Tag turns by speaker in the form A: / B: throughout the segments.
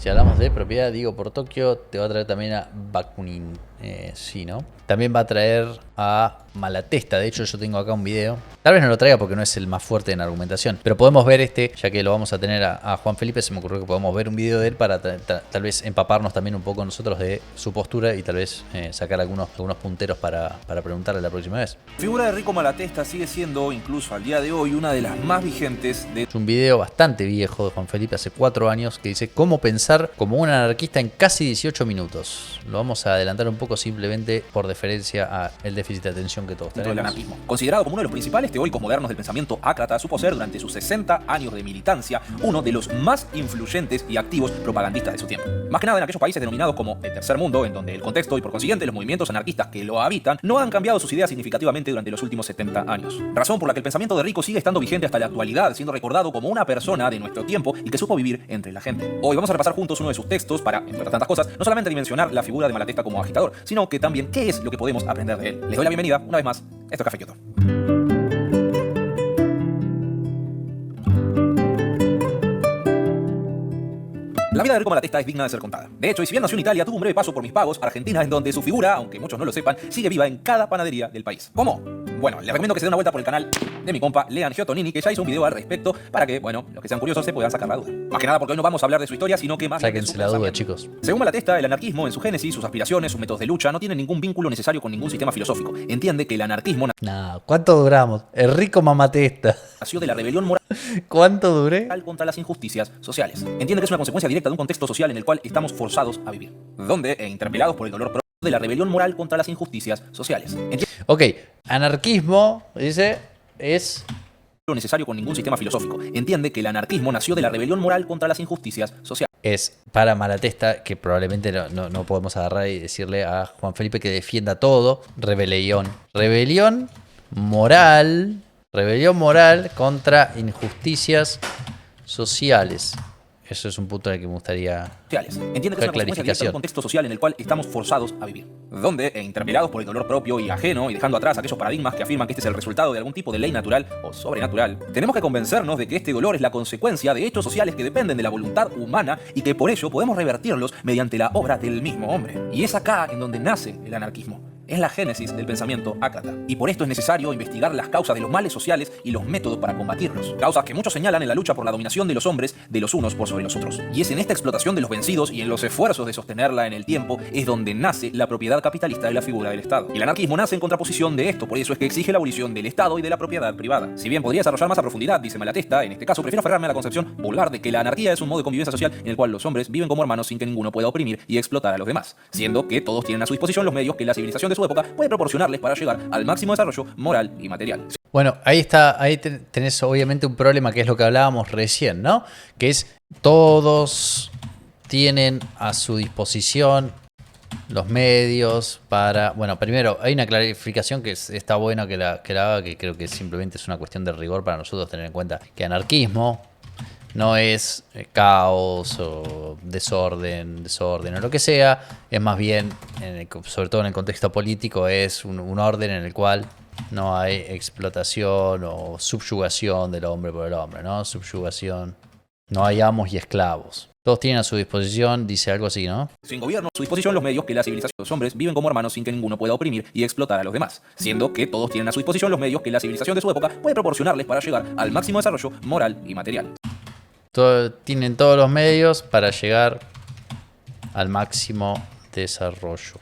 A: Si hablamos de propiedad, digo por Tokio, te va a traer también a Bakunin. Sí, ¿no? También va a traer a Malatesta. De hecho, yo tengo acá un video. Tal vez no lo traiga porque no es el más fuerte en argumentación. Pero podemos ver ya que lo vamos a tener a Juan Felipe. Se me ocurrió que podemos ver un video de él para tal vez empaparnos también un poco nosotros de su postura y tal vez sacar algunos punteros para preguntarle la próxima vez.
B: La figura de Rico Malatesta sigue siendo, incluso al día de hoy, una de las más vigentes de...
A: Es un video bastante viejo de Juan Felipe, hace 4 años, que dice cómo pensar como un anarquista en casi 18 minutos. Lo vamos a adelantar un poco simplemente por deferencia a el déficit de atención que todos tenemos.
B: Del anarquismo. Considerado como uno de los principales teóricos modernos del pensamiento ácrata, supo ser durante sus 60 años de militancia uno de los más influyentes y activos propagandistas de su tiempo. Más que nada en aquellos países denominados como el tercer mundo, en donde el contexto y por consiguiente los movimientos anarquistas que lo habitan no han cambiado sus ideas significativamente durante los últimos 70 años. Razón por la que el pensamiento de Rico sigue estando vigente hasta la actualidad, siendo recordado como una persona de nuestro tiempo y que supo vivir entre la gente. Hoy vamos a repasar juntos uno de sus textos para, entre otras tantas cosas, no solamente dimensionar la figura de Malatesta como agitador, sino que también qué es lo que podemos aprender de él. Les doy la bienvenida una vez más. Esto es Café Kioto. La vida de Rico Malatesta es digna de ser contada. De hecho, y si bien nació en Italia, tuvo un breve paso por mis pagos, Argentina, en donde su figura, aunque muchos no lo sepan, sigue viva en cada panadería del país. ¿Cómo? Bueno, les recomiendo que se den una vuelta por el canal de mi compa Lean Giotonini, que ya hizo un video al respecto para que, bueno, los que sean curiosos se puedan sacar la duda. Más que nada porque hoy no vamos a hablar de su historia, sino que más bien de su
A: Sáquense la duda,
B: pensamiento.
A: chicos.
B: Según Malatesta, el anarquismo en su génesis, sus aspiraciones, sus métodos de lucha, no tienen ningún vínculo necesario con ningún sistema filosófico. Entiende que el anarquismo
A: Nah, ¿cuánto duramos? El rico mamatesta.
B: nació de la rebelión moral
A: ¿Cuánto duré?
B: contra las injusticias sociales. Entiende que es una consecuencia directa de un contexto social en el cual estamos forzados a vivir, donde, interpelados por el dolor propio de la rebelión moral contra las injusticias sociales. Entiende
A: Ok, anarquismo, dice, es...
B: lo necesario con ningún sistema filosófico. Entiende que el anarquismo nació de la rebelión moral contra las injusticias sociales.
A: Es para Malatesta, que probablemente no podemos agarrar y decirle a Juan Felipe que defienda todo. Rebelión. Rebelión moral contra injusticias sociales. Eso es un punto en el que me gustaría...
B: Entiende que es una consecuencia directa de un contexto social en el cual estamos forzados a vivir, donde, interpelados por el dolor propio y ajeno y dejando atrás aquellos paradigmas que afirman que este es el resultado de algún tipo de ley natural o sobrenatural, tenemos que convencernos de que este dolor es la consecuencia de hechos sociales que dependen de la voluntad humana y que por ello podemos revertirlos mediante la obra del mismo hombre. Y es acá en donde nace el anarquismo. Es la génesis del pensamiento ácrata. Y por esto es necesario investigar las causas de los males sociales y los métodos para combatirlos. Causas que muchos señalan en la lucha por la dominación de los hombres de los unos por sobre los otros. Y es en esta explotación de los vencidos y en los esfuerzos de sostenerla en el tiempo es donde nace la propiedad capitalista de la figura del Estado. Y el anarquismo nace en contraposición de esto, por eso es que exige la abolición del Estado y de la propiedad privada. Si bien podría desarrollar más a profundidad, dice Malatesta, en este caso prefiero aferrarme a la concepción vulgar de que la anarquía es un modo de convivencia social en el cual los hombres viven como hermanos sin que ninguno pueda oprimir y explotar a los demás, siendo que todos tienen a su disposición los medios que la civilización de su época puede proporcionarles para llegar al máximo desarrollo moral y material.
A: Bueno, ahí está, ahí tenés obviamente un problema que es lo que hablábamos recién, ¿no? Que es todos tienen a su disposición los medios para... Bueno, primero, hay una clarificación que está buena que la haga, que creo que simplemente es una cuestión de rigor para nosotros tener en cuenta que anarquismo no es caos o desorden o lo que sea, es más bien, sobre todo en el contexto político, es un orden en el cual no hay explotación o subyugación del hombre por el hombre, ¿no? Subyugación, no hay amos y esclavos. Todos tienen a su disposición, dice algo así, ¿no?
B: Sin gobierno, a su disposición los medios que la civilización de los hombres viven como hermanos sin que ninguno pueda oprimir y explotar a los demás, siendo que todos tienen a su disposición los medios que la civilización de su época puede proporcionarles para llegar al máximo desarrollo moral y material.
A: Tienen todos los medios para llegar al máximo desarrollo.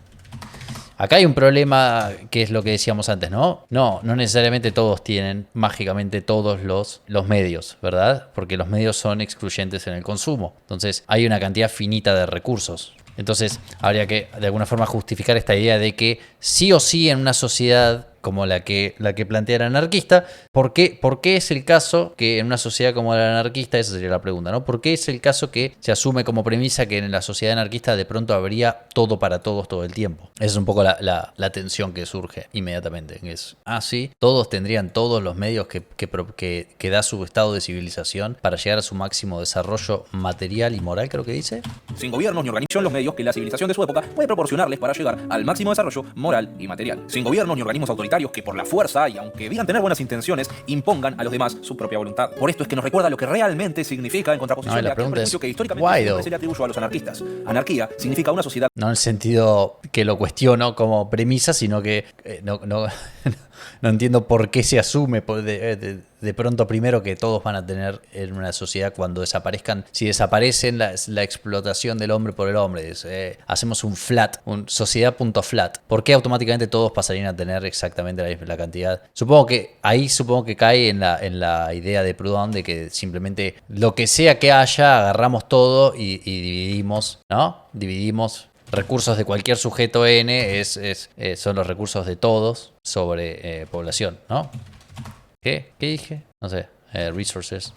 A: Acá hay un problema que es lo que decíamos antes, ¿no? No necesariamente todos tienen mágicamente todos los medios, ¿verdad? Porque los medios son excluyentes en el consumo. Entonces hay una cantidad finita de recursos. Entonces habría que de alguna forma justificar esta idea de que sí o sí en una sociedad como la que plantea el anarquista, ¿por qué es el caso que en una sociedad como la anarquista, esa sería la pregunta, ¿no? ¿Por qué es el caso que se asume como premisa que en la sociedad anarquista de pronto habría todo para todos todo el tiempo? Esa es un poco la tensión que surge inmediatamente. Es, sí, todos tendrían todos los medios que da su estado de civilización para llegar a su máximo desarrollo material y moral, creo que dice.
B: Sin gobiernos ni organismos los medios que la civilización de su época puede proporcionarles para llegar al máximo desarrollo moral y material. Sin gobiernos ni organismos autoritarios precarios que por la fuerza, y aunque digan tener buenas intenciones, impongan a los demás su propia voluntad. Por esto es que nos recuerda lo que realmente significa en contraposición de aquel prejuicio que históricamente siempre se le atribuyó a los anarquistas. Anarquía significa una sociedad...
A: No en el sentido que lo cuestiono como premisa, sino que no entiendo por qué se asume de pronto primero que todos van a tener en una sociedad cuando desaparezcan. Si desaparecen la explotación del hombre por el hombre, hacemos un flat, un sociedad.flat. ¿Por qué automáticamente todos pasarían a tener exactamente la cantidad? Supongo que cae en la idea de Proudhon de que simplemente lo que sea que haya, agarramos todo y dividimos, ¿no? Dividimos. Recursos de cualquier sujeto N son los recursos de todos sobre población, ¿no? ¿Qué dije? No sé, resources,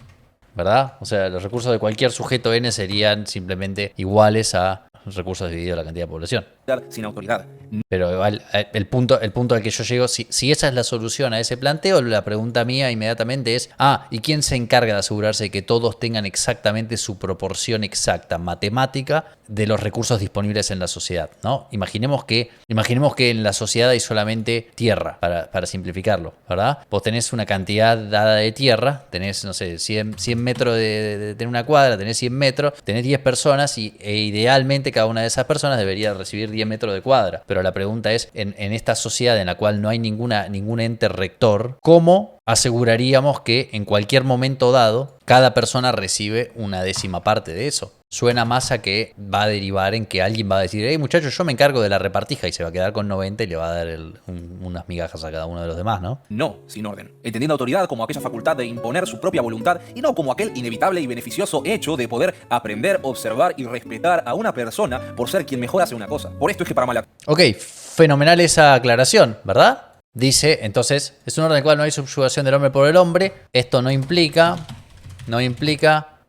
A: ¿verdad? O sea, los recursos de cualquier sujeto N serían simplemente iguales a recursos divididos la cantidad de población.
B: Sin autoridad.
A: Pero igual, el punto al que yo llego, si esa es la solución a ese planteo, la pregunta mía inmediatamente es, ¿y quién se encarga de asegurarse de que todos tengan exactamente su proporción exacta matemática de los recursos disponibles en la sociedad, ¿no? Imaginemos que en la sociedad hay solamente tierra, para simplificarlo, ¿verdad? Vos tenés una cantidad dada de tierra, tenés, no sé, 100 metros de tener una cuadra, tenés 100 metros, tenés 10 personas e idealmente cada una de esas personas debería recibir 10 metros de cuadra. Pero la pregunta es, en esta sociedad en la cual no hay ningún ente rector, ¿cómo aseguraríamos que en cualquier momento dado cada persona recibe una décima parte de eso? Suena más a que va a derivar en que alguien va a decir, hey muchachos, yo me encargo de la repartija, y se va a quedar con 90 y le va a dar unas migajas a cada uno de los demás, ¿no?
B: No, sin orden. Entendiendo autoridad como aquella facultad de imponer su propia voluntad y no como aquel inevitable y beneficioso hecho de poder aprender, observar y respetar a una persona por ser quien mejor hace una cosa. Por esto es que para Malaté...
A: Ok, fenomenal esa aclaración, ¿verdad? Dice, entonces, es un orden en el cual no hay subyugación del hombre por el hombre. Esto no implica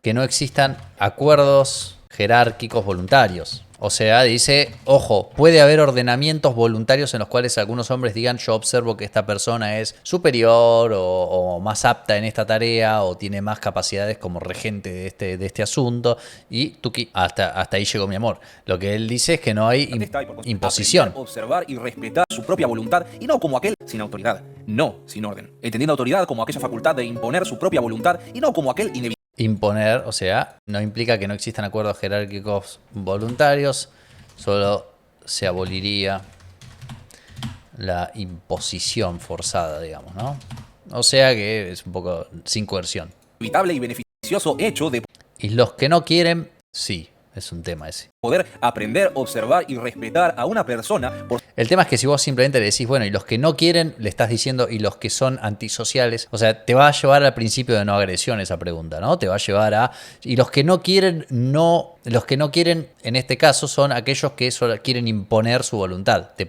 A: que no existan acuerdos jerárquicos voluntarios. O sea, dice, ojo, puede haber ordenamientos voluntarios en los cuales algunos hombres digan, yo observo que esta persona es superior o más apta en esta tarea o tiene más capacidades como regente de este asunto. Y Tuki, hasta ahí llegó mi amor. Lo que él dice es que no hay imposición.
B: Aprender, observar y respetar su propia voluntad y no como aquel sin autoridad. No, sin orden. Entendiendo autoridad como aquella facultad de imponer su propia voluntad y no como aquel inevitable.
A: Imponer, o sea, no implica que no existan acuerdos jerárquicos voluntarios, solo se aboliría la imposición forzada, digamos, ¿no? O sea que es un poco sin coerción.
B: Inevitable y beneficioso hecho de...
A: Y los que no quieren, sí, es un tema ese.
B: Poder aprender, observar y respetar a una persona por...
A: El tema es que si vos simplemente le decís, bueno, y los que no quieren, le estás diciendo, y los que son antisociales, o sea, te va a llevar al principio de no agresión esa pregunta, ¿no? Te va a llevar a... Y los que no quieren, los que no quieren, en este caso, son aquellos que solo quieren imponer su voluntad. Te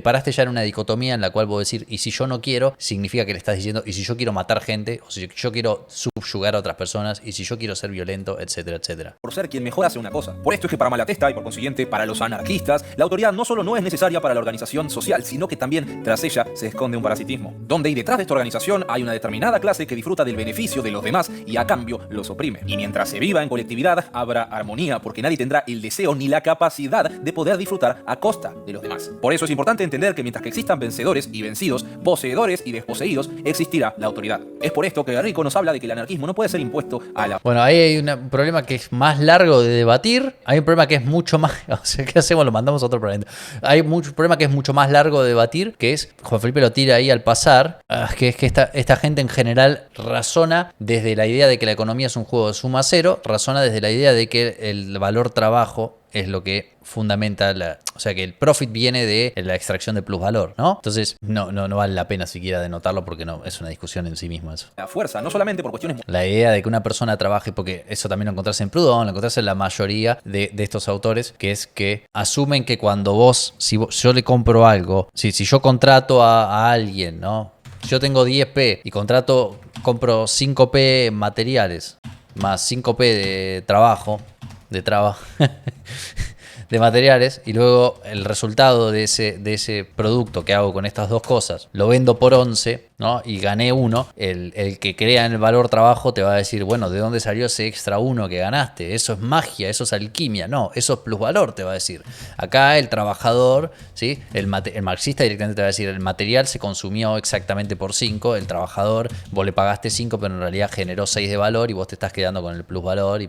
A: paraste ya en una dicotomía en la cual vos decís, y si yo no quiero, significa que le estás diciendo, y si yo quiero matar gente, o si yo quiero subyugar a otras personas, y si yo quiero ser violento, etcétera, etcétera.
B: Por ser quien mejor hace una cosa. Por esto es que para Malatesta y por consiguiente para los anarquistas, la autoridad no solo no es necesaria para la organización social, sino que también tras ella se esconde un parasitismo, donde y detrás de esta organización hay una determinada clase que disfruta del beneficio de los demás y a cambio los oprime. Y mientras se viva en colectividad habrá armonía, porque nadie tendrá el deseo ni la capacidad de poder disfrutar a costa de los demás. Por eso es importante entender que mientras que existan vencedores y vencidos, poseedores y desposeídos, existirá la autoridad. Es por esto que Rico nos habla de que el anarquismo no puede ser impuesto a la...
A: Bueno, ahí hay un problema que es más largo de debatir, hay un problema que es mucho más... O sea, ¿qué hacemos? Lo mandamos a otro planeta. Hay un problema que es mucho más largo de debatir, que es, Juan Felipe lo tira ahí al pasar, que es que esta gente en general razona desde la idea de que la economía es un juego de suma cero, razona desde la idea de que el valor trabajo es lo que fundamenta o sea que el profit viene de la extracción de plusvalor, ¿no? Entonces no vale la pena siquiera denotarlo porque no es una discusión en sí mismo eso.
B: La fuerza, no solamente por cuestiones...
A: La idea de que una persona trabaje, porque eso también lo encontrás en Proudhon, lo encontrás en la mayoría de estos autores, que es que asumen que cuando yo le compro algo, si yo contrato a alguien, ¿no? Yo tengo 10p y compro 5p materiales más 5p de trabajo, de materiales y luego el resultado de ese producto que hago con estas dos cosas, lo vendo por 11, ¿no? Y gané 1, el que crea en el valor trabajo te va a decir, bueno, ¿de dónde salió ese extra 1 que ganaste? Eso es magia, eso es alquimia. No, eso es plusvalor, te va a decir. Acá el trabajador, ¿sí? El marxista directamente te va a decir, el material se consumió exactamente por 5, el trabajador, vos le pagaste 5, pero en realidad generó 6 de valor y vos te estás quedando con el plusvalor y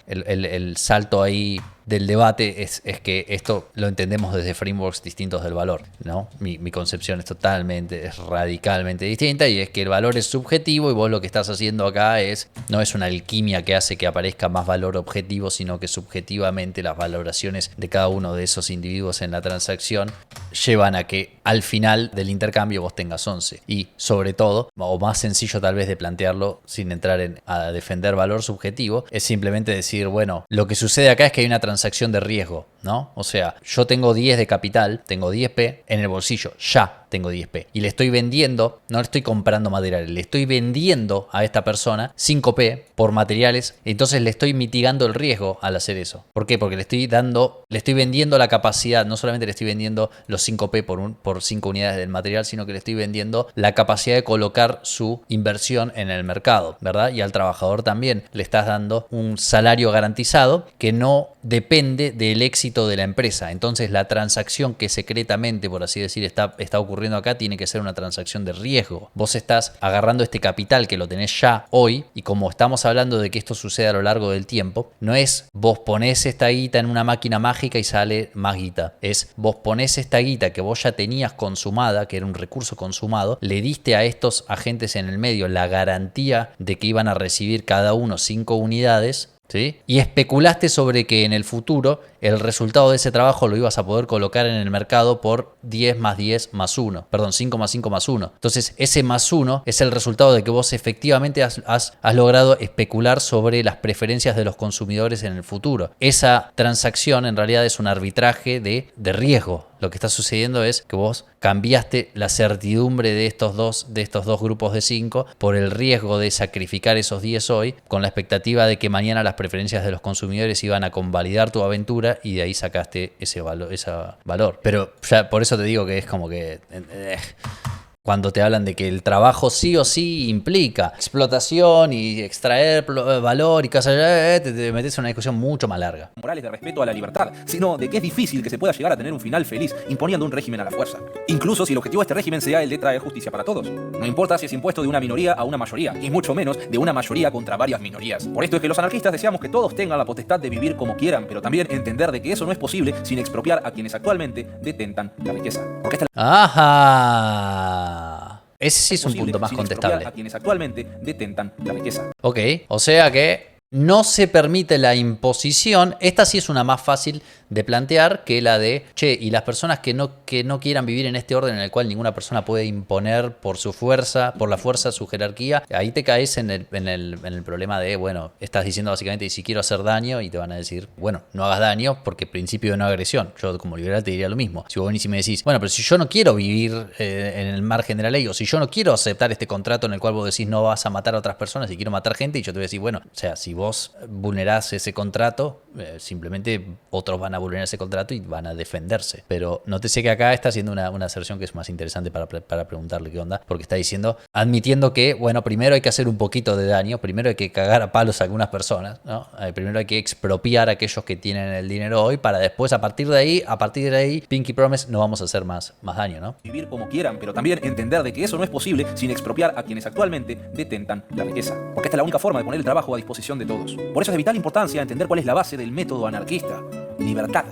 A: El salto ahí del debate es que esto lo entendemos desde frameworks distintos del valor, ¿no? Mi concepción es radicalmente distinta, y es que el valor es subjetivo y vos lo que estás haciendo acá no es una alquimia que hace que aparezca más valor objetivo, sino que subjetivamente las valoraciones de cada uno de esos individuos en la transacción llevan a que al final del intercambio vos tengas 11. Y sobre todo, o más sencillo tal vez de plantearlo sin entrar a defender valor subjetivo, es simplemente decir, bueno, lo que sucede acá es que hay una transacción de riesgo, ¿no? O sea, yo tengo 10 de capital, tengo 10p en el bolsillo, ya tengo 10p. Y le estoy vendiendo, no le estoy comprando materiales, le estoy vendiendo a esta persona 5p por materiales. Entonces le estoy mitigando el riesgo al hacer eso. ¿Por qué? Porque le estoy vendiendo la capacidad, no solamente le estoy vendiendo los 5p por 5 unidades del material, sino que le estoy vendiendo la capacidad de colocar su inversión en el mercado, ¿verdad? Y al trabajador también le estás dando un salario garantizado que no depende del éxito de la empresa. Entonces la transacción que secretamente, por así decir, está ocurriendo acá, tiene que ser una transacción de riesgo. Vos estás agarrando este capital que lo tenés ya hoy, y como estamos hablando de que esto sucede a lo largo del tiempo, no es vos ponés esta guita en una máquina mágica y sale más guita. Es vos ponés esta guita que vos ya tenías consumada, que era un recurso consumado, le diste a estos agentes en el medio la garantía de que iban a recibir cada uno 5 unidades, ¿sí? Y especulaste sobre que en el futuro el resultado de ese trabajo lo ibas a poder colocar en el mercado por 10 más 10 más 1. Perdón, 5 más 5 más 1. Entonces ese más 1 es el resultado de que vos efectivamente has logrado especular sobre las preferencias de los consumidores en el futuro. Esa transacción en realidad es un arbitraje de riesgo. Lo que está sucediendo es que vos cambiaste la certidumbre de estos dos grupos de 5 por el riesgo de sacrificar esos 10 hoy, con la expectativa de que mañana las preferencias de los consumidores iban a convalidar tu aventura, y de ahí sacaste ese valor. Pero ya por eso te digo que es como que cuando te hablan de que el trabajo sí o sí implica explotación y extraer valor y cosas, te metes en una discusión mucho más larga.
B: Morales de respeto a la libertad, sino de que es difícil que se pueda llegar a tener un final feliz imponiendo un régimen a la fuerza. Incluso si el objetivo de este régimen sea el de traer justicia para todos. No importa si es impuesto de una minoría a una mayoría, y mucho menos de una mayoría contra varias minorías. Por esto es que los anarquistas deseamos que todos tengan la potestad de vivir como quieran, pero también entender de que eso no es posible sin expropiar a quienes actualmente detentan la riqueza. Porque esta
A: Ajá. Ese sí es un punto más contestable.
B: A quienes actualmente detentan la riqueza.
A: Ok, o sea que no se permite la imposición. Esta sí es una más fácil de plantear que la de, y las personas que no quieran vivir en este orden en el cual ninguna persona puede imponer por la fuerza su jerarquía, ahí te caes en el problema de, bueno, estás diciendo básicamente, y si quiero hacer daño, y te van a decir, bueno, no hagas daño porque principio de no agresión. Yo como liberal te diría lo mismo. Si vos venís y me decís, bueno, pero si yo no quiero vivir en el margen de la ley, o si yo no quiero aceptar este contrato en el cual vos decís no vas a matar a otras personas y quiero matar gente, y yo te voy a decir, bueno, o sea, si vos vulnerás ese contrato, simplemente otros van a vulnerar ese contrato y van a defenderse. Pero nótese que acá está haciendo una aserción que es más interesante para preguntarle qué onda, porque está diciendo, admitiendo que, bueno, primero hay que hacer un poquito de daño, primero hay que cagar a palos a algunas personas, ¿no? Primero hay que expropiar a aquellos que tienen el dinero hoy, para después, a partir de ahí, Pinky Promise, no vamos a hacer más daño, ¿no?
B: Vivir como quieran, pero también entender de que eso no es posible sin expropiar a quienes actualmente detentan la riqueza. Porque esta es la única forma de poner el trabajo a disposición de todos. Por eso es de vital importancia entender cuál es la base del método anarquista. Libertad.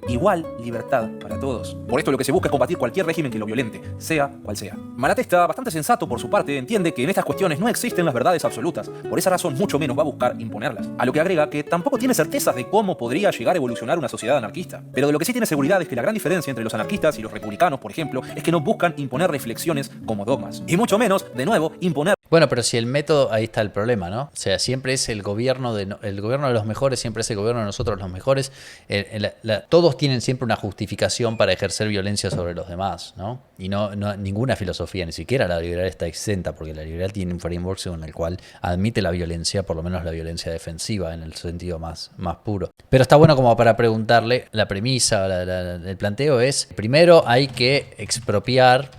B: Igual libertad para todos. Por esto lo que se busca es combatir cualquier régimen que lo violente, sea cual sea. Malatesta, bastante sensato por su parte, entiende que en estas cuestiones no existen las verdades absolutas. Por esa razón, mucho menos va a buscar imponerlas. A lo que agrega que tampoco tiene certezas de cómo podría llegar a evolucionar una sociedad anarquista. Pero de lo que sí tiene seguridad es que la gran diferencia entre los anarquistas y los republicanos, por ejemplo, es que no buscan imponer reflexiones como dogmas. Y mucho menos, de nuevo, imponer...
A: Bueno, pero si el método, ahí está el problema, ¿no? O sea, siempre es el gobierno de los mejores, siempre es el gobierno de nosotros los mejores. Todos tienen siempre una justificación para ejercer violencia sobre los demás, ¿no? Y ninguna filosofía, ni siquiera la liberal está exenta, porque la liberal tiene un framework en el cual admite la violencia, por lo menos la violencia defensiva, en el sentido más puro. Pero está bueno como para preguntarle, la premisa, el planteo es, primero hay que expropiar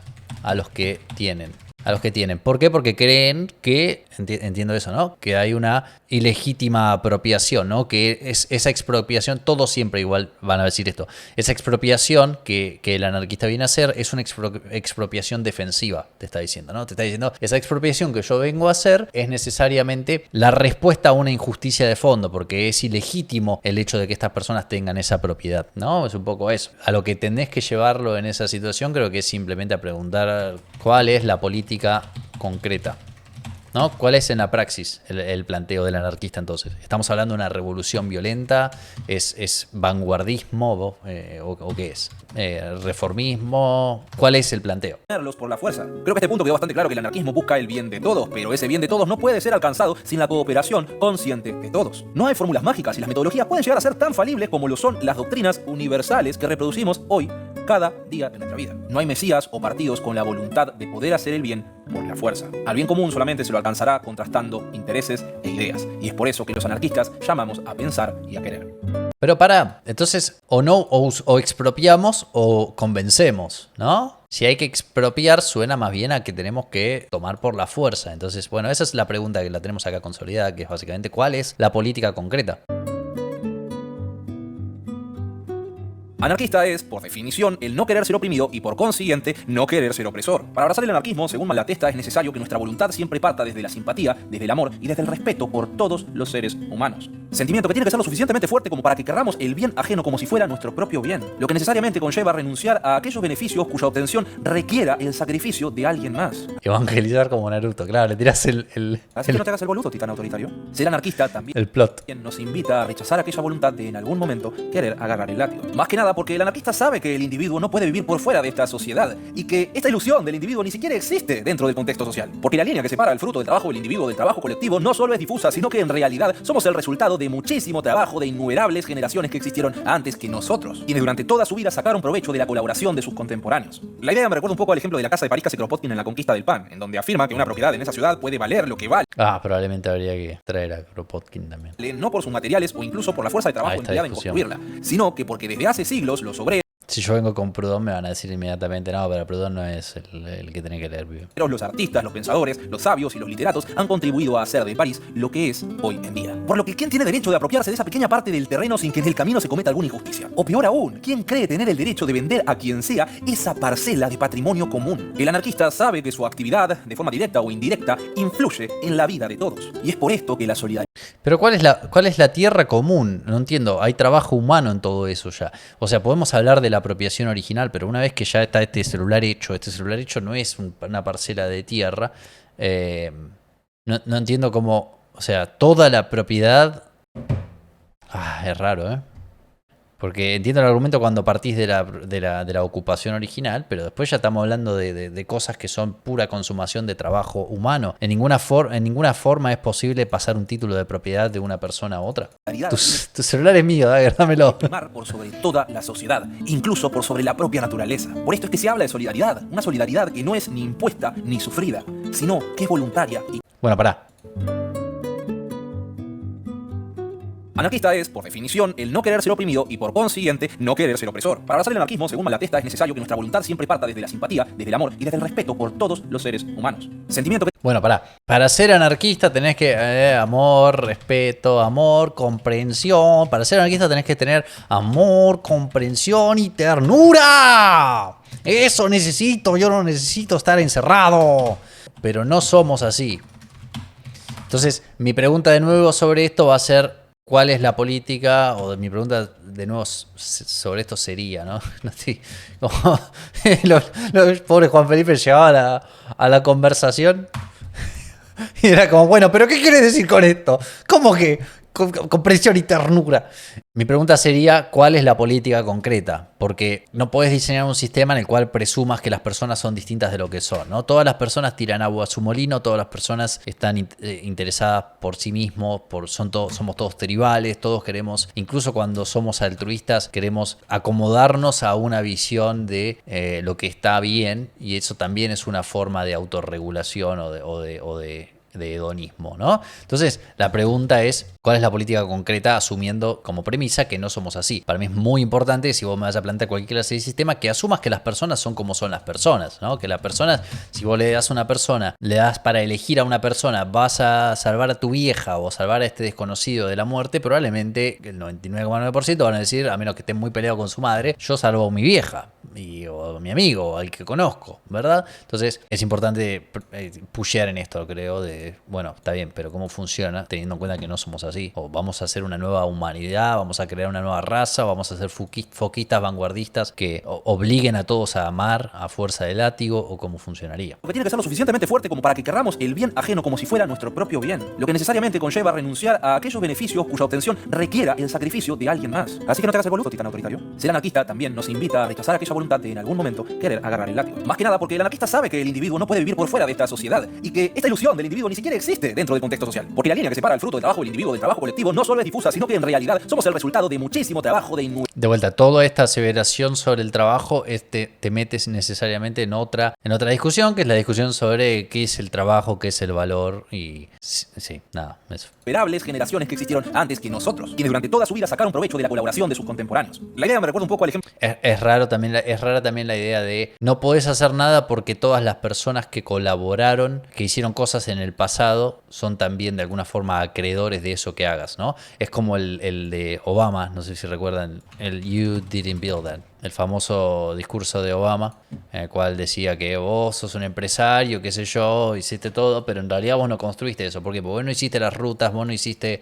A: a los que tienen. ¿Por qué? Porque creen que, entiendo eso, ¿no? Que hay una ilegítima apropiación, ¿no? Que es esa expropiación, todos siempre igual van a decir esto, esa expropiación que el anarquista viene a hacer es una expropiación defensiva, te está diciendo, ¿no? Te está diciendo, esa expropiación que yo vengo a hacer es necesariamente la respuesta a una injusticia de fondo, porque es ilegítimo el hecho de que estas personas tengan esa propiedad, ¿no? Es un poco eso. A lo que tenés que llevarlo en esa situación creo que es simplemente a preguntar cuál es la política concreta, ¿no? ¿Cuál es en la praxis el planteo del anarquista entonces? ¿Estamos hablando de una revolución violenta? ¿Es vanguardismo? ¿O qué es? ¿Reformismo? ¿Cuál es el planteo?
B: Por la fuerza. Creo que este punto quedó bastante claro, que el anarquismo busca el bien de todos, pero ese bien de todos no puede ser alcanzado sin la cooperación consciente de todos. No hay fórmulas mágicas y las metodologías pueden llegar a ser tan falibles como lo son las doctrinas universales que reproducimos hoy cada día de nuestra vida. No hay mesías o partidos con la voluntad de poder hacer el bien por la fuerza. Al bien común solamente se lo alcanzará contrastando intereses e ideas, y es por eso que los anarquistas llamamos a pensar y a querer.
A: Pero pará, entonces o expropiamos o convencemos, ¿no? Si hay que expropiar suena más bien a que tenemos que tomar por la fuerza. Entonces, bueno, esa es la pregunta que la tenemos acá consolidada, que es básicamente ¿cuál es la política concreta?
B: Anarquista es, por definición, el no querer ser oprimido y, por consiguiente, no querer ser opresor. Para abrazar el anarquismo, según Malatesta, es necesario que nuestra voluntad siempre parta desde la simpatía, desde el amor y desde el respeto por todos los seres humanos. Sentimiento que tiene que ser lo suficientemente fuerte como para que querramos el bien ajeno como si fuera nuestro propio bien, lo que necesariamente conlleva renunciar a aquellos beneficios cuya obtención requiera el sacrificio de alguien más.
A: Evangelizar como Naruto, claro, le tirás
B: Así que no te hagas el boludo, titán autoritario. Ser anarquista también
A: el plot
B: nos invita a rechazar aquella voluntad de en algún momento querer agarrar el látigo. Más que nada porque el anarquista sabe que el individuo no puede vivir por fuera de esta sociedad y que esta ilusión del individuo ni siquiera existe dentro del contexto social. Porque la línea que separa el fruto del trabajo del individuo del trabajo colectivo no solo es difusa, sino que en realidad somos el resultado de muchísimo trabajo de innumerables generaciones que existieron antes que nosotros, quienes durante toda su vida sacaron provecho de la colaboración de sus contemporáneos. La idea me recuerda un poco al ejemplo de la casa de París que hace Kropotkin en La conquista del pan, en donde afirma que una propiedad en esa ciudad puede valer lo que vale.
A: Probablemente habría que traer a Kropotkin también.
B: No por sus materiales o incluso por la fuerza de trabajo empleada en construirla, sino que porque desde hace siglos los obreros,
A: si yo vengo con Proudhon me van a decir inmediatamente, no, pero Proudhon no es el que tiene que leer.
B: Pero los artistas, los pensadores, los sabios y los literatos han contribuido a hacer de París lo que es hoy en día. Por lo que, ¿quién tiene derecho de apropiarse de esa pequeña parte del terreno sin que en el camino se cometa alguna injusticia? O peor aún, ¿quién cree tener el derecho de vender a quien sea esa parcela de patrimonio común? El anarquista sabe que su actividad, de forma directa o indirecta, influye en la vida de todos. Y es por esto que la solidaridad...
A: Pero ¿cuál es la tierra común? No entiendo, hay trabajo humano en todo eso ya. O sea, podemos hablar de la apropiación original, pero una vez que ya está este celular hecho no es una parcela de tierra. No entiendo cómo, o sea, toda la propiedad... es raro, ¿eh? Porque entiendo el argumento cuando partís de la ocupación original, pero después ya estamos hablando de cosas que son pura consumación de trabajo humano. En ninguna forma es posible pasar un título de propiedad de una persona a otra. Tu celular es mío, Dagger, dámelo.
B: Por sobre toda la sociedad, incluso por sobre la propia naturaleza. Por esto es que se habla de solidaridad. Una solidaridad que no es ni impuesta ni sufrida, sino que es voluntaria y...
A: Bueno, pará.
B: Anarquista es, por definición, el no querer ser oprimido y, por consiguiente, no querer ser opresor. Para abrazar el anarquismo, según Malatesta, es necesario que nuestra voluntad siempre parta desde la simpatía, desde el amor y desde el respeto por todos los seres humanos. Sentimiento que...
A: Bueno, para ser anarquista tenés que... amor, respeto, amor, comprensión. Para ser anarquista tenés que tener amor, comprensión y ternura. Eso necesito, yo no necesito estar encerrado. Pero no somos así. Entonces, mi pregunta de nuevo sobre esto va a ser... ¿Cuál es la política? O mi pregunta de nuevo sobre esto sería, ¿no? Sí, como pobre Juan Felipe llegaba a la conversación y era como, bueno, ¿pero qué quieres decir con esto? ¿Cómo que comprensión y ternura. Mi pregunta sería, ¿cuál es la política concreta? Porque no podés diseñar un sistema en el cual presumas que las personas son distintas de lo que son, ¿no? Todas las personas tiran agua a su molino, todas las personas están interesadas por sí mismos, somos todos tribales, todos queremos, incluso cuando somos altruistas, queremos acomodarnos a una visión de lo que está bien, y eso también es una forma de autorregulación o de hedonismo, ¿no? Entonces, la pregunta es, ¿cuál es la política concreta asumiendo como premisa que no somos así? Para mí es muy importante, si vos me vas a plantear cualquier clase de sistema, que asumas que las personas son como son las personas, ¿no? Que las personas, si vos le das a una persona, le das para elegir a una persona, vas a salvar a tu vieja o salvar a este desconocido de la muerte, probablemente el 99,9% van a decir, a menos que esté muy peleado con su madre, yo salvo a mi vieja o a mi amigo o al que conozco, ¿verdad? Entonces, es importante pushear en esto, creo, bueno, está bien, pero ¿cómo funciona teniendo en cuenta que no somos así? O vamos a hacer una nueva humanidad, vamos a crear una nueva raza, vamos a ser foquistas vanguardistas que obliguen a todos a amar a fuerza de látigo, o cómo funcionaría.
B: Porque tiene que ser lo suficientemente fuerte como para que querramos el bien ajeno como si fuera nuestro propio bien, lo que necesariamente conlleva renunciar a aquellos beneficios cuya obtención requiera el sacrificio de alguien más. Así que no te hagas el boludo, titán autoritario. Ser anarquista también nos invita a rechazar aquella voluntad de en algún momento querer agarrar el látigo. Más que nada porque el anarquista sabe que el individuo no puede vivir por fuera de esta sociedad y que esta ilusión del individuo ni siquiera existe dentro del contexto social. Porque la línea que separa el fruto del trabajo del individuo del trabajo colectivo no solo es difusa, sino que en realidad somos el resultado de muchísimo trabajo
A: de vuelta, toda esta aseveración sobre el trabajo te metes necesariamente en otra discusión, que es la discusión sobre qué es el trabajo, qué es el valor, y sí, nada, eso.
B: Esperables generaciones que existieron antes que nosotros, quienes durante toda su vida sacaron provecho de la colaboración de sus contemporáneos. La idea me recuerda un poco al ejemplo.
A: Es rara también la idea de no podés hacer nada porque todas las personas que colaboraron, que hicieron cosas en el pasado, son también de alguna forma acreedores de eso que hagas, ¿no? Es como el de Obama, no sé si recuerdan, el "You didn't build that", el famoso discurso de Obama, en el cual decía que vos sos un empresario, qué sé yo, hiciste todo, pero en realidad vos no construiste eso. ¿Por qué? Porque vos no hiciste las rutas, vos no hiciste...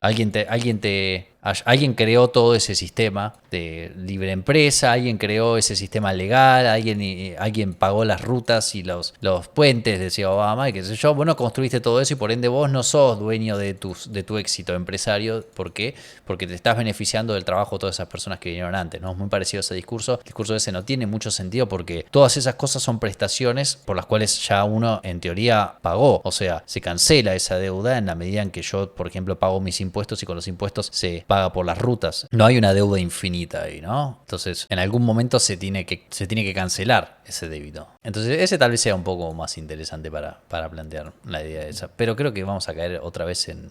A: Alguien creó todo ese sistema de libre empresa, alguien creó ese sistema legal, alguien pagó las rutas y los puentes, decía Obama, y qué sé yo. Vos no construiste todo eso y por ende vos no sos dueño de tu éxito empresario. ¿Por qué? Porque te estás beneficiando del trabajo de todas esas personas que vinieron antes, ¿no? Es muy parecido a ese discurso. El discurso ese no tiene mucho sentido porque todas esas cosas son prestaciones por las cuales ya uno en teoría pagó. O sea, se cancela esa deuda en la medida en que yo, por ejemplo, pago mis impuestos y con los impuestos se paga por las rutas. No hay una deuda infinita ahí, ¿no? Entonces, en algún momento se tiene que cancelar ese débito. Entonces, ese tal vez sea un poco más interesante para plantear la idea de esa. Pero creo que vamos a caer otra vez en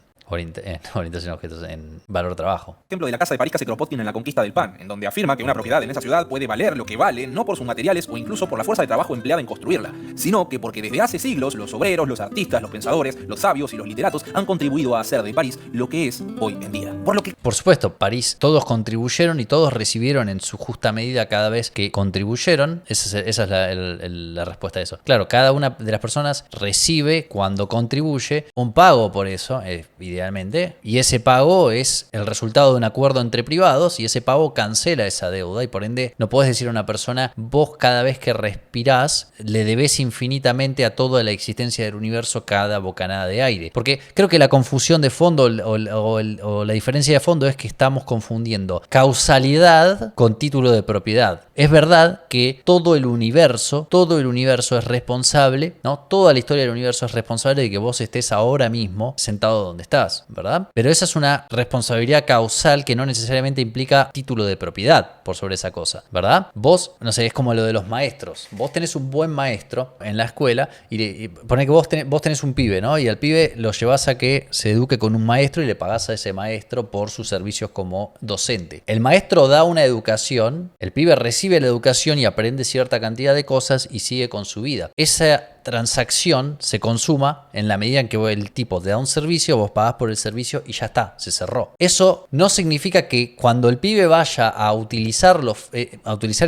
A: orientación a objetos, en valor trabajo.
B: Ejemplo de la casa de París Kropotkin en La conquista del pan, en donde afirma que una propiedad en esa ciudad puede valer lo que vale, no por sus materiales o incluso por la fuerza de trabajo empleada en construirla, sino que porque desde hace siglos los obreros, los artistas, los pensadores, los sabios y los literatos han contribuido a hacer de París lo que es hoy en día. Por
A: supuesto, París, todos contribuyeron y todos recibieron en su justa medida cada vez que contribuyeron. Esa es la respuesta a eso. Claro, cada una de las personas recibe cuando contribuye un pago por eso, idealmente, y ese pago es el resultado de un acuerdo entre privados, y ese pago cancela esa deuda, y por ende no podés decir a una persona, vos cada vez que respirás le debés infinitamente a toda la existencia del universo cada bocanada de aire. Porque creo que la confusión de fondo o la diferencia de fondo es que estamos confundiendo causalidad con título de propiedad. Es verdad que todo el universo es responsable, ¿no? Toda la historia del universo es responsable de que vos estés ahora mismo sentado donde estás, ¿verdad? Pero esa es una responsabilidad causal que no necesariamente implica título de propiedad por sobre esa cosa, ¿verdad? Vos, no sé, es como lo de los maestros. Vos tenés un buen maestro en la escuela y ponés que vos tenés un pibe, ¿no? Y al pibe lo llevás a que se eduque con un maestro y le pagás a ese maestro por sus servicios como docente. El maestro da una educación, el pibe recibe la educación y aprende cierta cantidad de cosas y sigue con su vida. Esa transacción se consuma en la medida en que el tipo te da un servicio, vos pagás por el servicio y ya está, se cerró. Eso no significa que cuando el pibe vaya a utilizar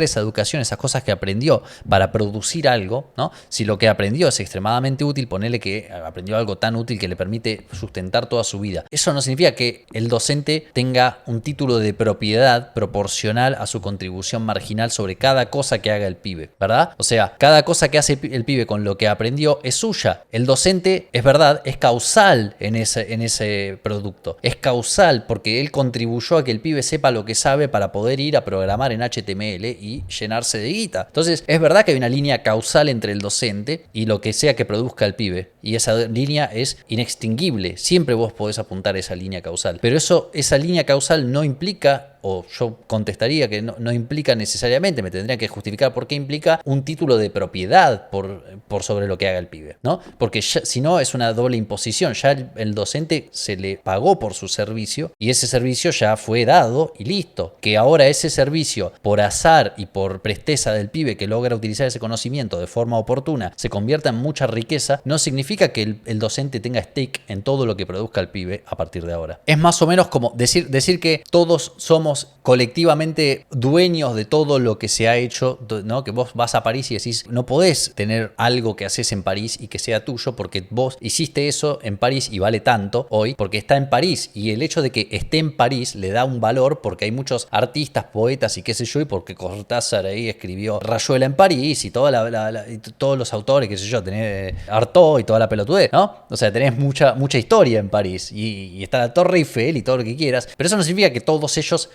A: esa educación, esas cosas que aprendió para producir algo, ¿no? Si lo que aprendió es extremadamente útil, ponele que aprendió algo tan útil que le permite sustentar toda su vida. Eso no significa que el docente tenga un título de propiedad proporcional a su contribución marginal sobre cada cosa que haga el pibe, ¿verdad? O sea, cada cosa que hace el pibe con lo que que aprendió es suya. El docente, es verdad, es causal en ese producto. Es causal porque él contribuyó a que el pibe sepa lo que sabe para poder ir a programar en HTML y llenarse de guita. Entonces, es verdad que hay una línea causal entre el docente y lo que sea que produzca el pibe. Y esa línea es inextinguible. Siempre vos podés apuntar a esa línea causal. Pero esa línea causal no implica, o yo contestaría que no implica necesariamente, me tendría que justificar por qué implica un título de propiedad por sobre lo que haga el pibe, ¿no? Porque si no es una doble imposición, ya el docente se le pagó por su servicio y ese servicio ya fue dado y listo. Que ahora ese servicio, por azar y por presteza del pibe que logra utilizar ese conocimiento de forma oportuna, se convierta en mucha riqueza, no significa que el docente tenga stake en todo lo que produzca el pibe a partir de ahora. Es más o menos como decir que todos somos colectivamente dueños de todo lo que se ha hecho, ¿no? Que vos vas a París y decís, no podés tener algo que haces en París y que sea tuyo porque vos hiciste eso en París y vale tanto hoy porque está en París, y el hecho de que esté en París le da un valor porque hay muchos artistas, poetas y qué sé yo, y porque Cortázar ahí escribió Rayuela en París y y todos los autores, qué sé yo, tenés Artaud y toda la pelotudez, ¿no? O sea, tenés mucha historia en París y está la Torre Eiffel y todo lo que quieras, pero eso no significa que todos ellos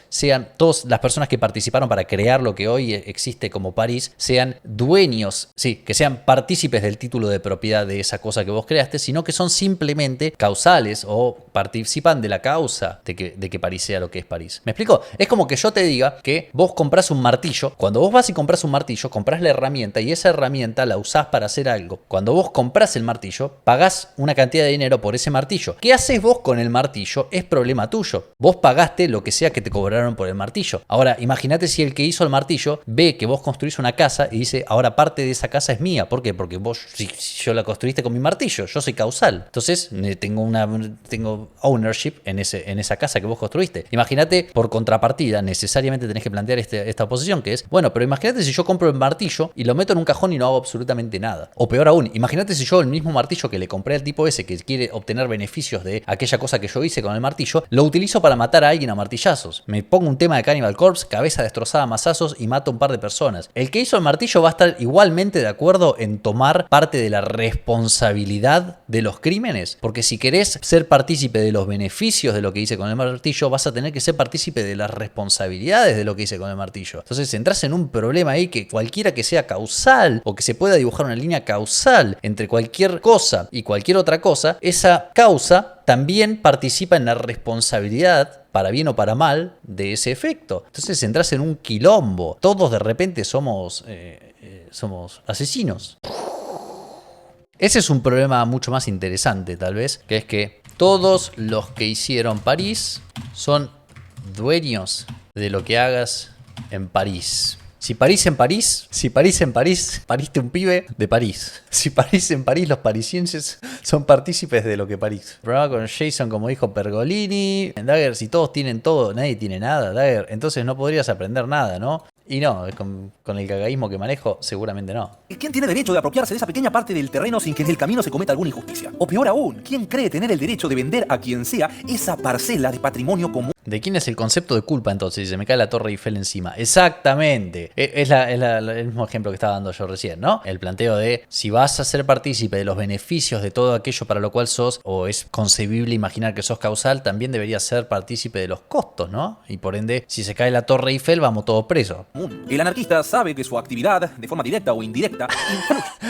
A: todas las personas que participaron para crear lo que hoy existe como París, sean dueños, sí, que sean partícipes del título de propiedad de esa cosa que vos creaste, sino que son simplemente causales o participan de la causa de que París sea lo que es París. ¿Me explico? Es como que yo te diga que vos comprás un martillo. Cuando vos vas y compras un martillo, comprás la herramienta y esa herramienta la usás para hacer algo. Cuando vos comprás el martillo, pagás una cantidad de dinero por ese martillo. ¿Qué haces vos con el martillo? Es problema tuyo. Vos pagaste lo que sea que te cobraron por el martillo. Ahora, imagínate si el que hizo el martillo ve que vos construís una casa y dice, ahora parte de esa casa es mía. ¿Por qué? Porque vos, si yo la construiste con mi martillo, yo soy causal. Entonces, tengo ownership en esa casa que vos construiste. Imagínate, por contrapartida, necesariamente tenés que plantear esta oposición, que es, bueno, pero imagínate si yo compro el martillo y lo meto en un cajón y no hago absolutamente nada. O peor aún, imagínate si yo el mismo martillo que le compré al tipo ese que quiere obtener beneficios de aquella cosa que yo hice con el martillo, lo utilizo para matar a alguien a martillazos. Me pongo un tema de Cannibal Corpse, cabeza destrozada a mazazos y mato a un par de personas. El que hizo el martillo va a estar igualmente de acuerdo en tomar parte de la responsabilidad de los crímenes, porque si querés ser partícipe de los beneficios de lo que hice con el martillo, vas a tener que ser partícipe de las responsabilidades de lo que hice con el martillo. Entonces entras en un problema ahí que cualquiera que sea causal o que se pueda dibujar una línea causal entre cualquier cosa y cualquier otra cosa, esa causa también participa en la responsabilidad, para bien o para mal, de ese efecto. Entonces entras en un quilombo. Todos de repente somos asesinos. Ese es un problema mucho más interesante, tal vez, que es que todos los que hicieron París son dueños de lo que hagas en París. Si París en París, pariste un pibe de París. Si París en París, los parisienses son partícipes de lo que París. El problema con Jason, como dijo Pergolini, en Dagger, si todos tienen todo, nadie tiene nada, Dagger, entonces no podrías aprender nada, ¿no? Y no, con el cagaísmo que manejo, seguramente no.
B: ¿Quién tiene derecho de apropiarse de esa pequeña parte del terreno sin que en el camino se cometa alguna injusticia? O peor aún, ¿quién cree tener el derecho de vender a quien sea esa parcela de patrimonio común?
A: ¿De quién es el concepto de culpa entonces? Se me cae la Torre Eiffel encima. Exactamente. Es el mismo ejemplo que estaba dando yo recién, ¿no? El planteo de si vas a ser partícipe de los beneficios de todo aquello para lo cual sos, o es concebible imaginar que sos causal, también deberías ser partícipe de los costos, ¿no? Y por ende, si se cae la Torre Eiffel, vamos todos presos.
B: El anarquista sabe que su actividad, de forma directa o indirecta,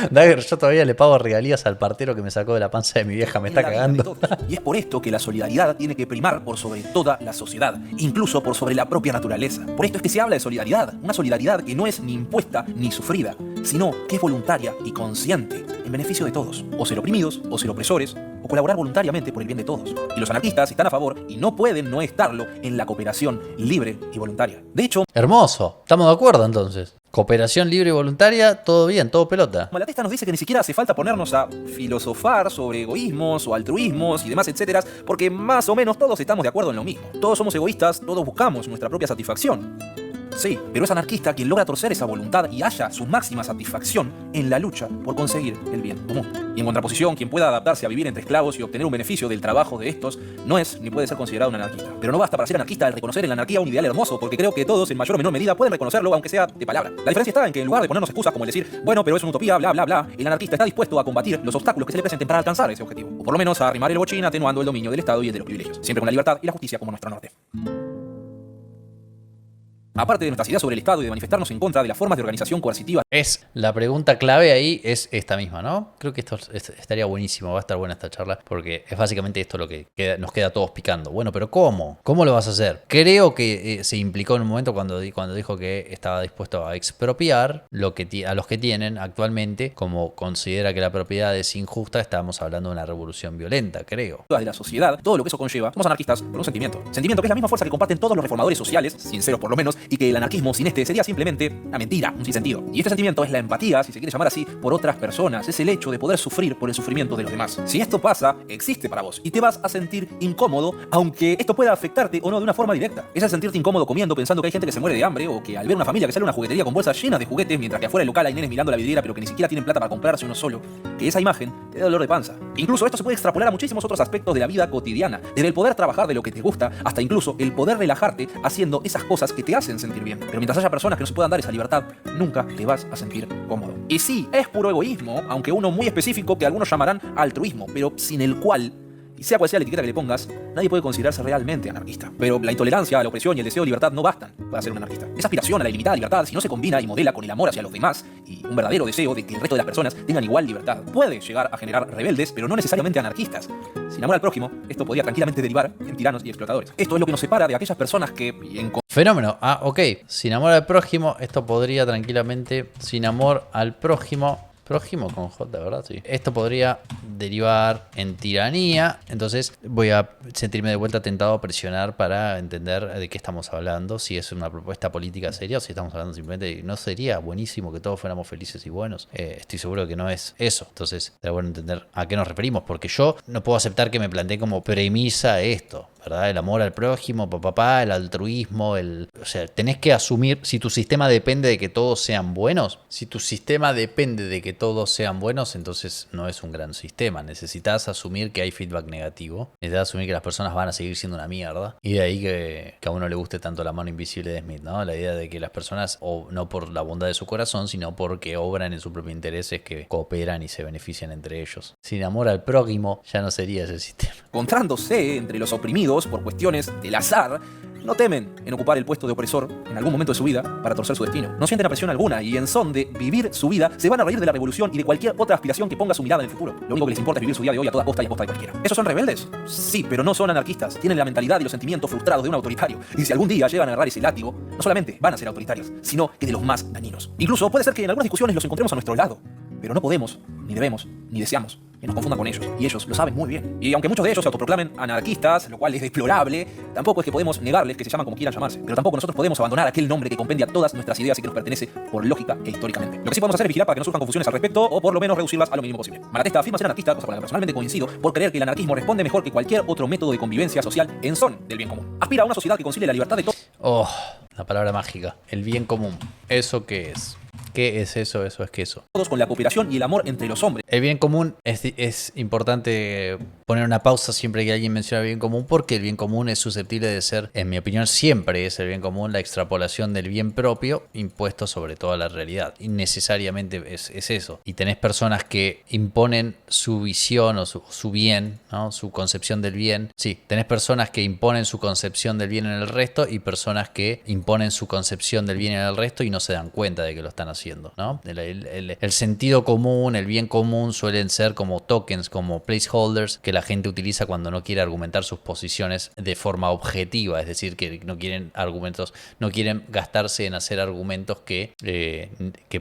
A: Dagger, yo todavía le pago regalías al partero que me sacó de la panza de mi vieja, me está cagando.
B: Y es por esto que la solidaridad tiene que primar por sobre toda la sociedad, incluso por sobre la propia naturaleza. Por esto es que se habla de solidaridad, una solidaridad que no es ni impuesta ni sufrida, sino que es voluntaria y consciente, en beneficio de todos, o ser oprimidos, o ser opresores, o colaborar voluntariamente por el bien de todos. Y los anarquistas están a favor, y no pueden no estarlo, en la cooperación libre y voluntaria. De hecho,
A: hermoso, estamos de acuerdo entonces. Cooperación libre y voluntaria, todo bien, todo pelota.
B: Malatesta nos dice que ni siquiera hace falta ponernos a filosofar sobre egoísmos o altruismos y demás, etcétera, porque más o menos todos estamos de acuerdo en lo mismo. Todos somos egoístas, todos buscamos nuestra propia satisfacción. Sí, pero es anarquista quien logra torcer esa voluntad y halla su máxima satisfacción en la lucha por conseguir el bien común. Y en contraposición, quien pueda adaptarse a vivir entre esclavos y obtener un beneficio del trabajo de estos no es ni puede ser considerado un anarquista. Pero no basta para ser anarquista el reconocer en la anarquía un ideal hermoso, porque creo que todos, en mayor o menor medida, pueden reconocerlo, aunque sea de palabra. La diferencia está en que en lugar de ponernos excusas como el decir, bueno, pero es una utopía, bla, bla, bla, el anarquista está dispuesto a combatir los obstáculos que se le presenten para alcanzar ese objetivo. O por lo menos a arrimar el bochín atenuando el dominio del Estado y el de los privilegios. Siempre con la libertad y la justicia como nuestro norte. Aparte de nuestras ideas sobre el Estado y de manifestarnos en contra de las formas de organización coercitiva.
A: La pregunta clave ahí es esta misma, ¿no? Creo que esto estaría buenísimo, va a estar buena esta charla, porque es básicamente esto lo que nos queda a todos picando. Bueno, pero ¿cómo? ¿Cómo lo vas a hacer? Creo que se implicó en un momento cuando dijo que estaba dispuesto a expropiar a los que tienen actualmente, como considera que la propiedad es injusta, estábamos hablando de una revolución violenta, creo.
B: De la sociedad, todo lo que eso conlleva, somos anarquistas por un sentimiento. Sentimiento que es la misma fuerza que comparten todos los reformadores sociales, sinceros por lo menos, y que el anarquismo sin este sería simplemente una mentira, un sinsentido. Y este sentimiento es la empatía, si se quiere llamar así, por otras personas. Es el hecho de poder sufrir por el sufrimiento de los demás. Si esto pasa, existe para vos y te vas a sentir incómodo, aunque esto pueda afectarte o no de una forma directa. Es el sentirte incómodo comiendo pensando que hay gente que se muere de hambre, o que al ver una familia que sale a una juguetería con bolsas llenas de juguetes mientras que afuera del local hay nenes mirando la vidriera pero que ni siquiera tienen plata para comprarse uno solo, que esa imagen te da dolor de panza. Incluso esto se puede extrapolar a muchísimos otros aspectos de la vida cotidiana, desde el poder trabajar de lo que te gusta hasta incluso el poder relajarte haciendo esas cosas que te hacen sentir bien. Pero mientras haya personas que no se puedan dar esa libertad, nunca te vas a sentir cómodo. Y sí, es puro egoísmo, aunque uno muy específico que algunos llamarán altruismo, pero sin el cual, y sea cual sea la etiqueta que le pongas, nadie puede considerarse realmente anarquista. Pero la intolerancia, la opresión y el deseo de libertad no bastan para ser un anarquista. Esa aspiración a la ilimitada libertad, si no se combina y modela con el amor hacia los demás y un verdadero deseo de que el resto de las personas tengan igual libertad, puede llegar a generar rebeldes, pero no necesariamente anarquistas. Sin amor al prójimo, esto podría tranquilamente derivar en tiranos y explotadores. Esto es lo que nos separa de aquellas personas que...
A: Fenómeno. Ok. Sin amor al prójimo, esto podría tranquilamente... Sin amor al prójimo... Prójimo con J, ¿verdad? Sí. Esto podría derivar en tiranía. Entonces voy a sentirme de vuelta tentado a presionar para entender de qué estamos hablando. Si es una propuesta política seria o si estamos hablando simplemente de ¿no sería buenísimo que todos fuéramos felices y buenos? Estoy seguro que no es eso. Entonces será bueno entender a qué nos referimos. Porque yo no puedo aceptar que me plantee como premisa esto, ¿verdad? El amor al prójimo, el altruismo, o sea, tenés que asumir, si tu sistema depende de que todos sean buenos, entonces no es un gran sistema. Necesitas asumir que hay feedback negativo, necesitas asumir que las personas van a seguir siendo una mierda, y de ahí que a uno le guste tanto La mano invisible de Smith, ¿no? La idea de que las personas, o no por la bondad de su corazón, sino porque obran en su propio interés, es que cooperan y se benefician entre ellos. Sin amor al prójimo, ya no sería ese sistema.
B: Encontrándose entre los oprimidos por cuestiones del azar, no temen en ocupar el puesto de opresor en algún momento de su vida para torcer su destino. No sienten presión alguna y en son de vivir su vida se van a reír de la revolución y de cualquier otra aspiración que ponga su mirada en el futuro. Lo único que les importa es vivir su día de hoy a toda costa y a costa de cualquiera. ¿Esos son rebeldes? Sí, pero no son anarquistas. Tienen la mentalidad y los sentimientos frustrados de un autoritario. Y si algún día llegan a agarrar ese látigo, no solamente van a ser autoritarios, sino que de los más dañinos. Incluso puede ser que en algunas discusiones los encontremos a nuestro lado. Pero no podemos, ni debemos, ni deseamos que nos confundan con ellos. Y ellos lo saben muy bien. Y aunque muchos de ellos se autoproclamen anarquistas, lo cual es deplorable, tampoco es que podemos negarles que se llaman como quieran llamarse. Pero tampoco nosotros podemos abandonar aquel nombre que compendia todas nuestras ideas y que nos pertenece por lógica e históricamente. Lo que sí podemos hacer es vigilar para que no surjan confusiones al respecto, o por lo menos reducirlas a lo mínimo posible. Malatesta afirma ser anarquista, cosa con la que personalmente coincido, por creer que el anarquismo responde mejor que cualquier otro método de convivencia social en son del bien común. Aspira a una sociedad que concilie la libertad de todos.
A: Oh, la palabra mágica. El bien común. ¿Eso qué es? ¿Qué es eso? Eso es queso.
B: Todos con la cooperación y el amor entre los hombres.
A: El bien común es importante poner una pausa siempre que alguien menciona el bien común, porque el bien común es susceptible de ser, en mi opinión, siempre es el bien común la extrapolación del bien propio impuesto sobre toda la realidad. Y necesariamente es eso. Y tenés personas que imponen su visión o su bien, ¿no? Su concepción del bien. Sí, tenés personas que imponen su concepción del bien en el resto y personas que imponen su concepción del bien en el resto y no se dan cuenta de que lo están haciendo, ¿no? El sentido común, el bien común suelen ser como tokens, como placeholders que la gente utiliza cuando no quiere argumentar sus posiciones de forma objetiva, es decir, que no quieren gastarse en hacer argumentos que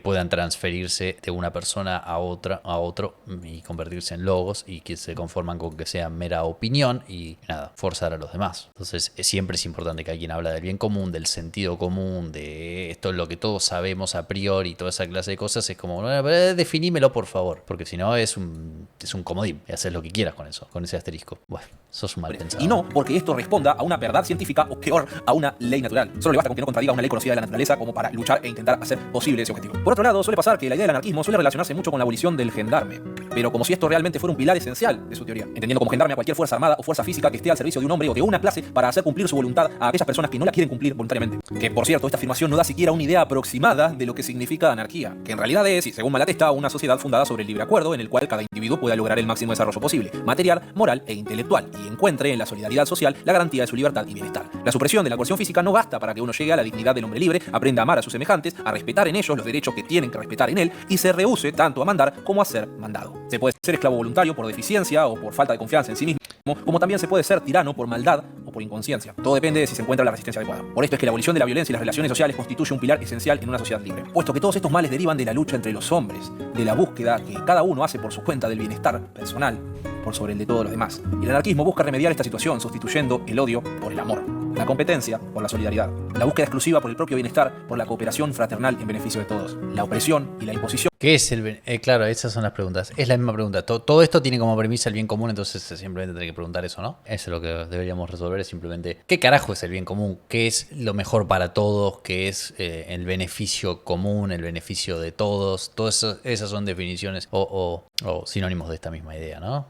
A: puedan transferirse de una persona a otro y convertirse en logos y que se conforman con que sea mera opinión y nada, forzar a los demás. Entonces siempre es importante que alguien habla del bien común, del sentido común, de esto es lo que todos sabemos a priori y toda esa clase de cosas, es como, definímelo por favor, porque si no es un comodín, y haces lo que quieras con eso, con ese asterisco. Bueno, sos un mal pensado.
B: Y no porque esto responda a una verdad científica o peor, a una ley natural. Solo le basta con que no contradiga una ley conocida de la naturaleza como para luchar e intentar hacer posible ese objetivo. Por otro lado, suele pasar que la idea del anarquismo suele relacionarse mucho con la abolición del gendarme, pero como si esto realmente fuera un pilar esencial de su teoría, entendiendo como gendarme a cualquier fuerza armada o fuerza física que esté al servicio de un hombre o de una clase para hacer cumplir su voluntad a aquellas personas que no la quieren cumplir voluntariamente. Que por cierto, esta afirmación no da siquiera una idea aproximada de lo que significa anarquía, que en realidad es, y según Malatesta, una sociedad fundada sobre el libre acuerdo en el cual cada individuo pueda lograr el máximo desarrollo posible, material, moral e intelectual, y encuentre en la solidaridad social la garantía de su libertad y bienestar. La supresión de la coerción física no basta para que uno llegue a la dignidad del hombre libre, aprenda a amar a sus semejantes, a respetar en ellos los derechos que tienen que respetar en él, y se rehúse tanto a mandar como a ser mandado. Se puede ser esclavo voluntario por deficiencia o por falta de confianza en sí mismo, como también se puede ser tirano por maldad o por inconsciencia. Todo depende de si se encuentra la resistencia adecuada. Por esto es que la abolición de la violencia y las relaciones sociales constituye un pilar esencial en una sociedad libre, puesto que todos estos males derivan de la lucha entre los hombres, de la búsqueda que cada uno hace por su cuenta del bienestar personal por sobre el de todos los demás. Y el anarquismo busca remediar esta situación sustituyendo el odio por el amor, la competencia por la solidaridad, la búsqueda exclusiva por el propio bienestar por la cooperación fraternal en beneficio de todos, la opresión y la imposición.
A: ¿Qué es el claro, esas son las preguntas. Es la misma pregunta. Todo esto tiene como premisa el bien común, entonces simplemente tiene que preguntar eso, ¿no? Eso es lo que deberíamos resolver, es simplemente ¿qué carajo es el bien común? ¿Qué es lo mejor para todos? ¿Qué es el beneficio común, el beneficio de todos? Todas esas son definiciones o sinónimos de esta misma idea, ¿no?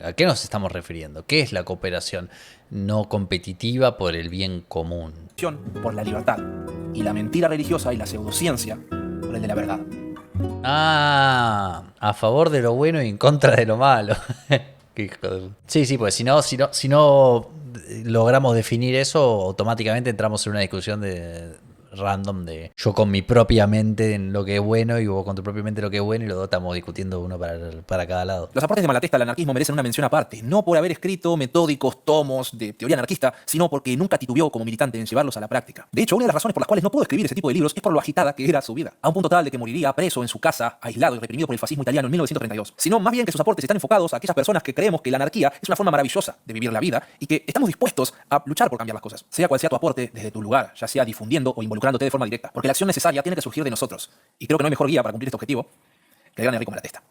A: ¿A qué nos estamos refiriendo? ¿Qué es la cooperación no competitiva por el bien común?
B: Por la libertad y la mentira religiosa y la pseudociencia por el de la verdad.
A: Ah, a favor de lo bueno y en contra de lo malo. Qué hijo de... Sí, pues si no logramos definir eso, automáticamente entramos en una discusión random de yo con mi propia mente en lo que es bueno y vos con tu propia mente en lo que es bueno, y los dos estamos discutiendo uno para cada lado.
B: Los aportes de Malatesta al anarquismo merecen una mención aparte, no por haber escrito metódicos tomos de teoría anarquista, sino porque nunca titubeó como militante en llevarlos a la práctica. De hecho, una de las razones por las cuales no pudo escribir ese tipo de libros es por lo agitada que era su vida, a un punto tal de que moriría preso en su casa, aislado y reprimido por el fascismo italiano en 1932. Sino más bien que sus aportes están enfocados a aquellas personas que creemos que la anarquía es una forma maravillosa de vivir la vida y que estamos dispuestos a luchar por cambiar las cosas, sea cual sea tu aporte desde tu lugar, ya sea difundiendo o involucrándote de forma directa. Porque la acción necesaria tiene que surgir de nosotros. Y creo que no hay mejor guía para cumplir este objetivo que el gran Enrico Malatesta.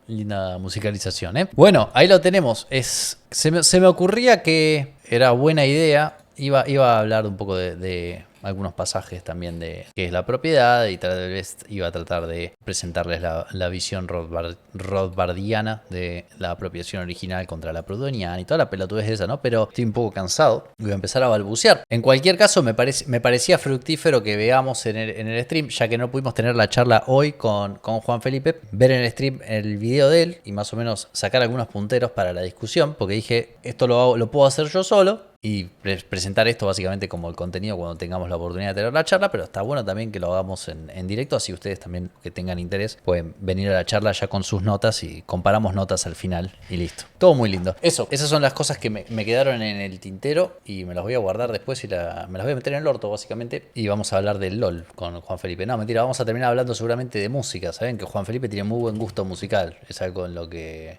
A: Linda musicalización, ¿eh? Bueno, ahí lo tenemos. Se me ocurría que era buena idea. Iba a hablar un poco de algunos pasajes también de qué es la propiedad, y tal vez iba a tratar de presentarles la visión rothbardiana de la apropiación original contra la proudhoniana y toda la pelotudez esa, ¿no? Pero estoy un poco cansado y voy a empezar a balbucear. En cualquier caso, me parecía fructífero que veamos en el stream, ya que no pudimos tener la charla hoy con Juan Felipe, ver en el stream el video de él y más o menos sacar algunos punteros para la discusión, porque dije, esto lo puedo hacer yo solo y presentar esto básicamente como el contenido cuando tengamos la oportunidad de tener la charla, pero está bueno también que lo hagamos en directo, así ustedes también que tengan interés pueden venir a la charla ya con sus notas y comparamos notas al final y listo. Todo muy lindo. Esas son las cosas que me quedaron en el tintero y me las voy a guardar después y me las voy a meter en el orto básicamente, y vamos a hablar del LOL con Juan Felipe. No, mentira, vamos a terminar hablando seguramente de música. Saben que Juan Felipe tiene muy buen gusto musical, es algo en lo que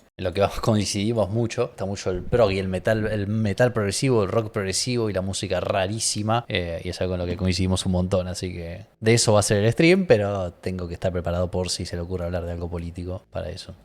A: coincidimos mucho. Está mucho el prog y el metal progresivo, el rock progresivo y la música rarísima, y es algo en lo que coincidimos un montón, así que de eso va a ser el stream, pero tengo que estar preparado por si se le ocurre hablar de algo político para eso.